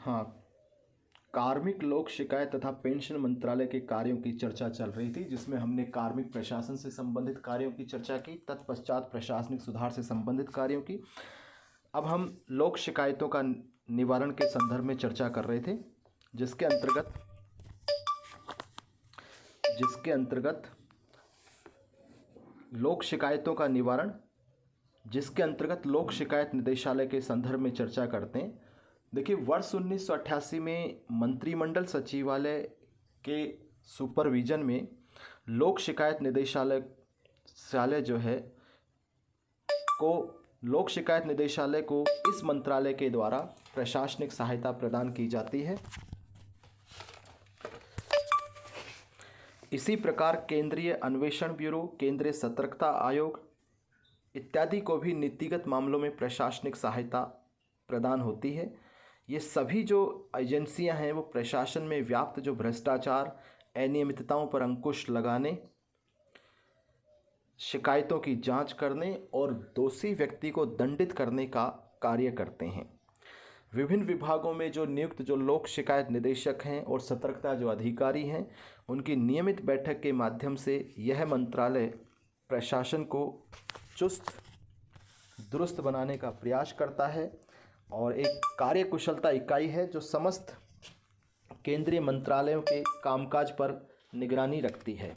हाँ, कार्मिक लोक शिकायत तथा पेंशन मंत्रालय के कार्यों की चर्चा चल रही थी, जिसमें हमने कार्मिक प्रशासन से संबंधित कार्यों की चर्चा की, तत्पश्चात प्रशासनिक सुधार से संबंधित कार्यों की। अब हम लोक शिकायतों का निवारण के संदर्भ में चर्चा कर रहे थे, जिसके अंतर्गत लोक शिकायतों का निवारण, जिसके अंतर्गत लोक शिकायत निदेशालय के संदर्भ में चर्चा करते हैं। देखिए, वर्ष 1988 में मंत्रिमंडल सचिवालय के सुपरविजन में लोक शिकायत निदेशालय लोक शिकायत निदेशालय को इस मंत्रालय के द्वारा प्रशासनिक सहायता प्रदान की जाती है। इसी प्रकार केंद्रीय अन्वेषण ब्यूरो, केंद्रीय सतर्कता आयोग इत्यादि को भी नीतिगत मामलों में प्रशासनिक सहायता प्रदान होती है। ये सभी जो एजेंसियां हैं वो प्रशासन में व्याप्त जो भ्रष्टाचार, अनियमितताओं पर अंकुश लगाने, शिकायतों की जांच करने और दोषी व्यक्ति को दंडित करने का कार्य करते हैं। विभिन्न विभागों में जो नियुक्त जो लोक शिकायत निदेशक हैं और सतर्कता जो अधिकारी हैं, उनकी नियमित बैठक के माध्यम से यह मंत्रालय प्रशासन को चुस्त दुरुस्त बनाने का प्रयास करता है और एक कार्यकुशलता इकाई है जो समस्त केंद्रीय मंत्रालयों के कामकाज पर निगरानी रखती है।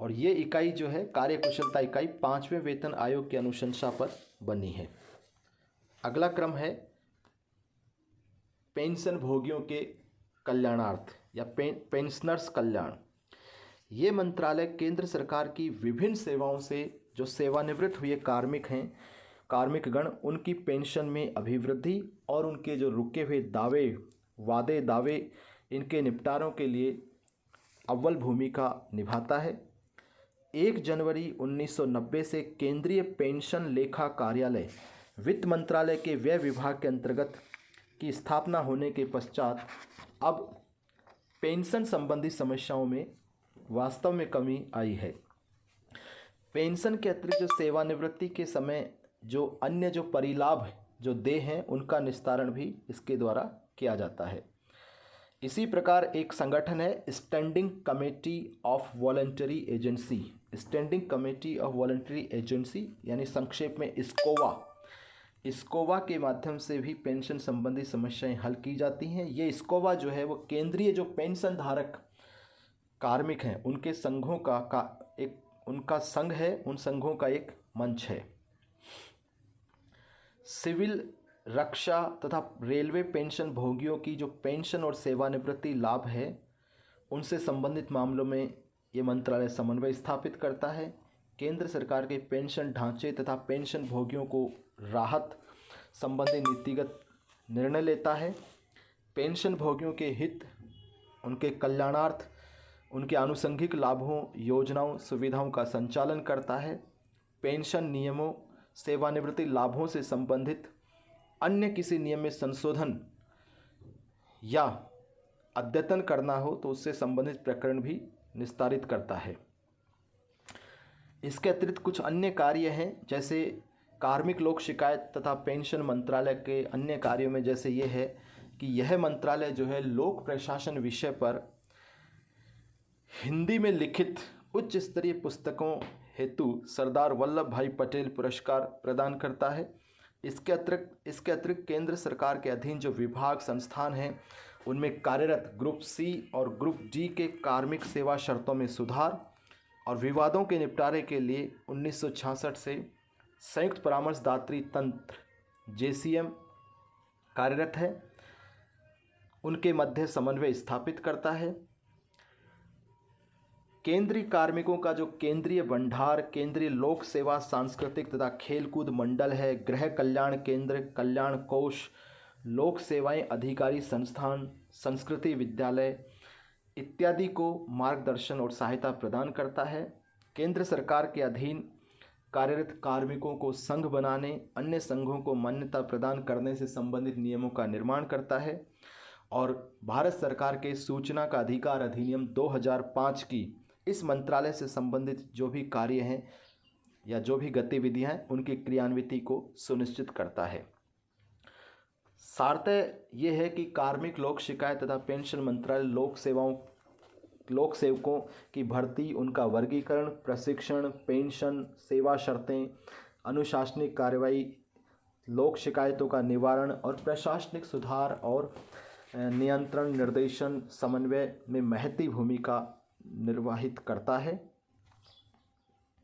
और ये इकाई जो है, कार्यकुशलता इकाई, 5वें वेतन आयोग की अनुशंसा पर बनी है। अगला क्रम है पेंशन भोगियों के कल्याणार्थ या पेंशनर्स कल्याण। ये मंत्रालय केंद्र सरकार की विभिन्न सेवाओं से जो सेवानिवृत्त हुए कार्मिकगण, उनकी पेंशन में अभिवृद्धि और उनके जो रुके हुए दावे इनके निपटारों के लिए अव्वल भूमिका निभाता है। 1 जनवरी 1990 से केंद्रीय पेंशन लेखा कार्यालय वित्त मंत्रालय के व्यय विभाग के अंतर्गत की स्थापना होने के पश्चात अब पेंशन संबंधी समस्याओं में वास्तव में कमी आई है। पेंशन के अतिरिक्त जो सेवानिवृत्ति के समय जो अन्य जो परिलाभ जो देय हैं, उनका निस्तारण भी इसके द्वारा किया जाता है। इसी प्रकार एक संगठन है standing committee of voluntary agency, standing committee of voluntary agency यानी संक्षेप में इस्कोवा के माध्यम से भी पेंशन संबंधी समस्याएं हल की जाती हैं। ये इस्कोवा जो है वो केंद्रीय जो पेंशन धारक कार्मिक हैं उनके संघों उनका संघ है, उन संघों का एक मंच है। सिविल, रक्षा तथा रेलवे पेंशन भोगियों की जो पेंशन और सेवानिवृत्ति लाभ है, उनसे संबंधित मामलों में ये मंत्रालय समन्वय स्थापित करता है। केंद्र सरकार के पेंशन ढांचे तथा पेंशन भोगियों को राहत संबंधी नीतिगत निर्णय लेता है। पेंशन भोगियों के हित, उनके कल्याणार्थ, उनके आनुषंगिक लाभों, योजनाओं, सुविधाओं का संचालन करता है। पेंशन नियमों, सेवानिवृत्ति लाभों से संबंधित अन्य किसी नियम में संशोधन या अद्यतन करना हो तो उससे संबंधित प्रकरण भी निस्तारित करता है। इसके अतिरिक्त कुछ अन्य कार्य हैं, जैसे कार्मिक लोक शिकायत तथा पेंशन मंत्रालय के अन्य कार्यों में जैसे ये है कि यह मंत्रालय जो है लोक प्रशासन विषय पर हिंदी में लिखित उच्च स्तरीय पुस्तकों हेतु सरदार वल्लभ भाई पटेल पुरस्कार प्रदान करता है। इसके अतिरिक्त केंद्र सरकार के अधीन जो विभाग संस्थान हैं, उनमें कार्यरत ग्रुप सी और ग्रुप डी के कार्मिक सेवा शर्तों में सुधार और विवादों के निपटारे के लिए 1966 से संयुक्त परामर्शदात्री तंत्र JCM कार्यरत है, उनके मध्य समन्वय स्थापित करता है। केंद्रीय कार्मिकों का जो केंद्रीय भंडार, केंद्रीय लोक सेवा, सांस्कृतिक तथा खेलकूद मंडल है, गृह कल्याण केंद्र, कल्याण कोष, लोक सेवाएं अधिकारी संस्थान, संस्कृति विद्यालय इत्यादि को मार्गदर्शन और सहायता प्रदान करता है। केंद्र सरकार के अधीन कार्यरत कार्मिकों को संघ बनाने, अन्य संघों को मान्यता प्रदान करने से संबंधित नियमों का निर्माण करता है और भारत सरकार के सूचना का अधिकार अधिनियम 2005 की इस मंत्रालय से संबंधित जो भी कार्य हैं या जो भी गतिविधियां हैं, उनकी क्रियान्विति को सुनिश्चित करता है। सार्थय ये है कि कार्मिक लोक शिकायत तथा पेंशन मंत्रालय लोक सेवकों की भर्ती, उनका वर्गीकरण, प्रशिक्षण, पेंशन, सेवा शर्तें, अनुशासनिक कार्रवाई, लोक शिकायतों का निवारण और प्रशासनिक सुधार और नियंत्रण, निर्देशन, समन्वय में महती भूमिका निर्वाहित करता है।